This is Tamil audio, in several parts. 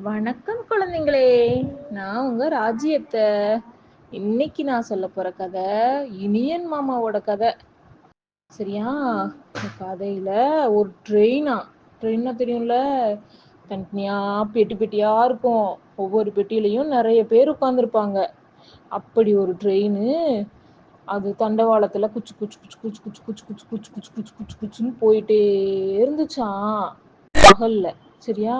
வணக்கம் குழந்தைங்களே. நான் உங்க ராஜியத்த. இன்னைக்கு நான் சொல்ல போற கதை இனியன் மாமாவோட கதை. சரியா? கதையில ஒரு ட்ரெயினா தெரியும்ல, தனித்தனியா பெட்டி பெட்டியா இருக்கும். ஒவ்வொரு பெட்டியிலையும் நிறைய பேர் உட்கார்ந்துருப்பாங்க. அப்படி ஒரு ட்ரெயின். அது தண்டவாளத்துல குச்சு குச்சு குச்சு குச்சு குச்சு குச்சு குச்சு குச்சு குச்சு குச்சு குச்சு குச்சுன்னு போயிட்டே இருந்துச்சான் பகல்ல. சரியா?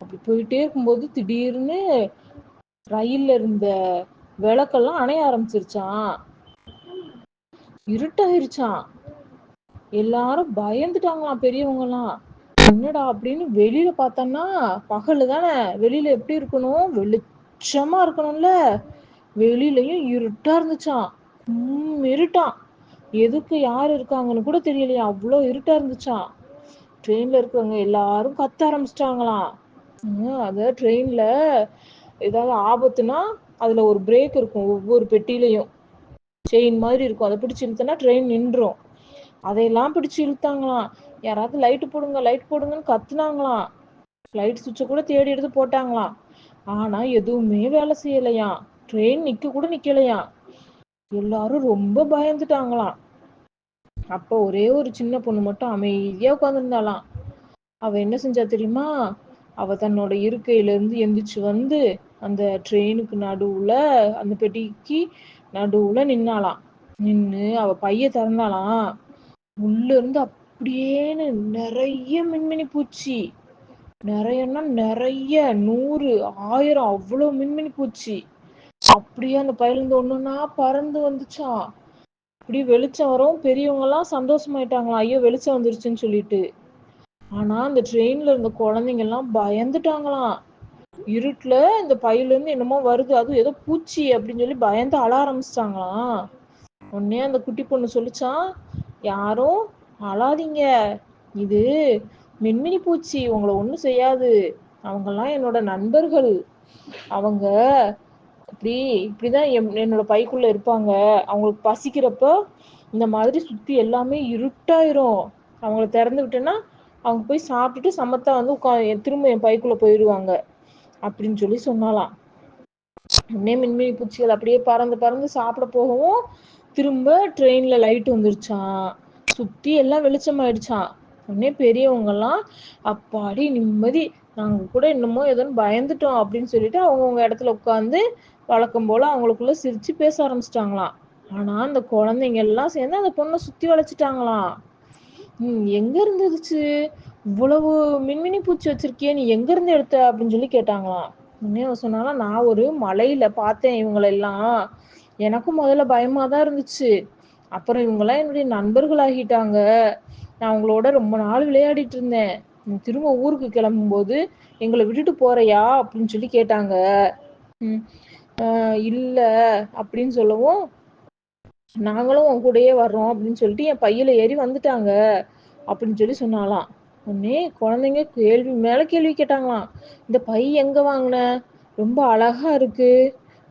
அப்படி போயிட்டே இருக்கும்போது திடீர்னு ரயில்ல இருந்த விளக்கெல்லாம் அணைய ஆரம்பிச்சிருச்சான். இருட்டாயிருச்சான். எல்லாரும் பயந்துட்டாங்களாம் பெரியவங்க எல்லாம். என்னடா அப்படின்னு வெளியில பார்த்தோம்னா பகல் தானே, வெளியில எப்படி இருக்கணும், வெளிச்சமா இருக்கணும்ல. வெளியிலயும் இருட்டா இருந்துச்சான். இருட்டான். எதுக்கு யார் இருக்காங்கன்னு கூட தெரியலையா, அவ்வளோ இருட்டா இருந்துச்சான். ட்ரெயின்ல இருக்கிறவங்க எல்லாரும் கத்த ஆரம்பிச்சிட்டாங்களாம். அத ட்ரெயின்ல ஏதாவது ஆபத்துனா அதுல ஒரு பிரேக் இருக்கும், ஒவ்வொரு பெட்டியிலையும் செயின் மாதிரி இருக்கும். அதை பிடிச்சு இழுத்தனா ட்ரெயின் நின்றும். அதையெல்லாம் பிடிச்சு இழுத்தாங்களாம். யாராவது லைட் போடுங்க லைட் போடுங்கன்னு கத்துனாங்களாம். லைட் சுவிட்சை கூட தேடி எடுத்து போட்டாங்களாம். ஆனா எதுவுமே வேலை செய்யலையாம். ட்ரெயின் நிக்க கூட நிக்கலையாம். எல்லாரும் ரொம்ப பயந்துட்டாங்களாம். அப்ப ஒரே ஒரு சின்ன பொண்ணு மட்டும் அமைதியா உட்காந்துருந்தாளாம். அவ என்ன செஞ்சா தெரியுமா? அவ தன்னோட இருக்கையில இருந்து எந்திரிச்சு வந்து அந்த ட்ரெயினுக்கு நடுவுல, அந்த பெட்டிக்கு நடுவுல நின்னாளாம். நின்னு அவ பைய திறந்தாளாம். உள்ள இருந்து அப்படியேன்னு நிறைய மின்மினி பூச்சி, நிறையன்னா நிறைய 100 1000 அவ்வளவு மின்மினி பூச்சி அப்படியே அந்த பையில இருந்து ஒண்ணுன்னா பறந்து வந்துச்சான். அப்படியே வெளிச்சம் வரும். பெரியவங்க எல்லாம் சந்தோஷமாயிட்டாங்களாம், ஐயோ வெளிச்சம் வந்துருச்சுன்னு சொல்லிட்டு. ஆனா அந்த ட்ரெயின்ல இருந்த குழந்தைங்க எல்லாம் பயந்துட்டாங்களாம். இருட்டுல இந்த பையில இருந்து என்னமோ வருது, அதுவும் ஏதோ பூச்சி அப்படின்னு சொல்லி பயந்து அழ ஆரம்பிச்சிட்டாங்களாம். உடனே அந்த குட்டி பொண்ணு சொல்லிச்சான், யாரும் அழாதீங்க, இது மின்மினி பூச்சி, உங்களை ஒண்ணும் செய்யாது. அவங்கெல்லாம் என்னோட நண்பர்கள். அவங்க இப்படிதான் என்னோட பைக்குள்ள இருப்பாங்க. அவங்களுக்கு பசிக்கிறப்ப இந்த மாதிரி சுத்தி எல்லாமே இருட்டாயிரும். அவங்கள திறந்து விட்டேன்னா அவங்க போய் சாப்பிட்டுட்டு சமத்தா வந்து திரும்ப என் பைக்குள்ள போயிடுவாங்க அப்படின்னு சொல்லி சொன்னாலாம். உடனே மின்மினி பூச்சிகள் அப்படியே பறந்து பறந்து சாப்பிட போகவும் திரும்ப ட்ரெயின்ல லைட் வந்துருச்சான். சுத்தி எல்லாம் வெளிச்சமாயிடுச்சான். உடனே பெரியவங்க எல்லாம் அப்பாடி நிம்மதி, நாங்க கூட என்னமோ ஏதோ பயந்துட்டோம் அப்படின்னு சொல்லிட்டு அவங்கவுங்க இடத்துல உட்காந்து வழக்கம் போல அவங்களுக்குள்ள சிரிச்சு பேச ஆரம்பிச்சிட்டாங்களாம். ஆனா அந்த குழந்தைங்க எல்லாம் சேர்ந்து அந்த பொண்ணை சுத்தி வளைச்சிட்டாங்களாம். எங்க இருந்துச்சு இவ்வளவு மின்மினி பூச்சி வச்சிருக்கியே, நீ எங்க இருந்து எடுத்த அப்படின்னு சொல்லி கேட்டாங்களாம். உடனே அவ சொன்னாலும், நான் ஒரு மலையில பார்த்தேன் இவங்களெல்லாம். எனக்கும் முதல்ல பயமா தான் இருந்துச்சு. அப்புறம் இவங்கெல்லாம் என்னுடைய நண்பர்கள் ஆகிட்டாங்க. நான் அவங்களோட ரொம்ப நாள் விளையாடிட்டு இருந்தேன். திரும்ப ஊருக்கு கிளம்பும்போது எங்களை விட்டுட்டு போறியா அப்படின்னு சொல்லி கேட்டாங்க. இல்ல அப்படின்னு சொல்லவும், நாங்களும் உன் கூடயே வர்றோம் அப்படின்னு சொல்லிட்டு என் பையில ஏறி வந்துட்டாங்க அப்படின்னு சொல்லி சொன்னாலாம். உடனே குழந்தைங்க கேள்வி மேல கேள்வி கேட்டாங்களாம். இந்த பை எங்க வாங்கின, ரொம்ப அழகா இருக்கு,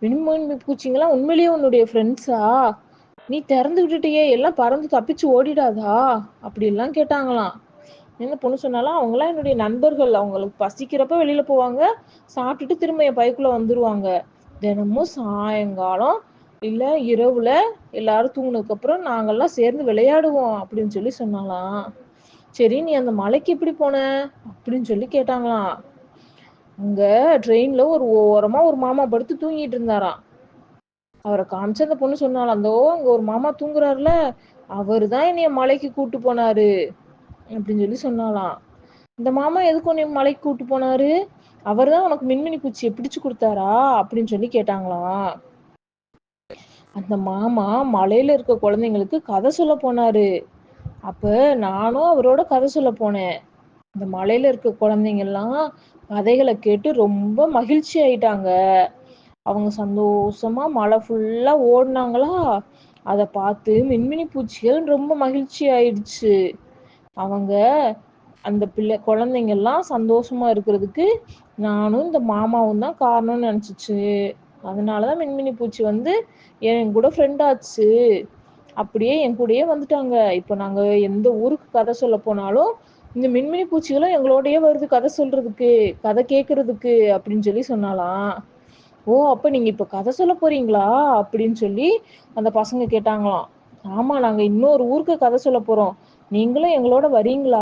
மின்மினி பூச்சிங்கெல்லாம் உண்மையிலேயே உன்னுடைய ஃப்ரெண்ட்ஸா, நீ திறந்து விட்டுட்டியே, எல்லாம் பறந்து தப்பிச்சு ஓடிடாதா அப்படிலாம் கேட்டாங்களாம். என்ன பொண்ணு சொன்னாலும், அவங்களாம் என்னுடைய நண்பர்கள். அவங்களுக்கு பசிக்கிறப்ப வெளியில போவாங்க, சாப்பிட்டுட்டு திரும்ப என் பைக்குள்ள வந்துருவாங்க. தினமும் சாயங்காலம் இல்ல இரவுல எல்லாரும் தூங்குனதுக்கு அப்புறம் நாங்கெல்லாம் சேர்ந்து விளையாடுவோம் அப்படின்னு சொல்லி சொன்னாலாம். சரி, நீ அந்த மலைக்கு எப்படி போன அப்படின்னு சொல்லி கேட்டாங்களாம். அங்க ட்ரெயின்ல ஒரு ஓரமா ஒரு மாமா படுத்து தூங்கிட்டு இருந்தாராம். அவரை காமிச்சு அந்த பொண்ணு சொன்னாலாம், அந்தோ அங்க ஒரு மாமா தூங்குறாருல, அவருதான் என்னைய மலைக்கு கூட்டு போனாரு அப்படின்னு சொல்லி சொன்னாலாம். இந்த மாமா எதுக்கு உன்னை மலைக்கு கூட்டு போனாரு, அவர்தான் உனக்கு மின்மினி பூச்சியை பிடிச்சு கொடுத்தாரா அப்படின்னு சொல்லி கேட்டாங்களாம். அந்த மாமா மலையில இருக்க குழந்தைங்களுக்கு கதை சொல்ல போனாரு. அப்ப நானும் அவரோட கதை சொல்ல போனேன். இந்த மலையில இருக்க குழந்தைங்க எல்லாம் கதைகளை கேட்டு ரொம்ப மகிழ்ச்சி ஆயிட்டாங்க. அவங்க சந்தோஷமா மலை ஃபுல்லா ஓடுனாங்களா, அதை பார்த்து மின்மினி பூச்சிகள் ரொம்ப மகிழ்ச்சி ஆயிடுச்சு. அவங்க அந்த குழந்தைங்க எல்லாம் சந்தோஷமா இருக்கிறதுக்கு நானும் இந்த மாமாவும் தான் காரணம்னு நினைச்சிச்சு. அதனாலதான் மின்மினி பூச்சி வந்து என் கூட ஃப்ரெண்ட் ஆச்சு. அப்படியே என் கூடயே வந்துட்டாங்க. இப்ப நாங்க எந்த ஊருக்கு கதை சொல்ல போனாலும் இந்த மின்மினி பூச்சிகளும் எங்களோடயே வருது கதை சொல்றதுக்கு, கதை கேட்கறதுக்கு அப்படின்னு சொல்லி சொன்னாளாம். ஓ! அப்ப நீங்க இப்ப கதை சொல்ல போறீங்களா? அப்படின்னு சொல்லி அந்த பசங்க கேட்டாங்களாம். ஆமா, நாங்க இன்னொரு ஊருக்கு கதை சொல்ல போறோம். நீங்களும் எங்களோட வரீங்களா?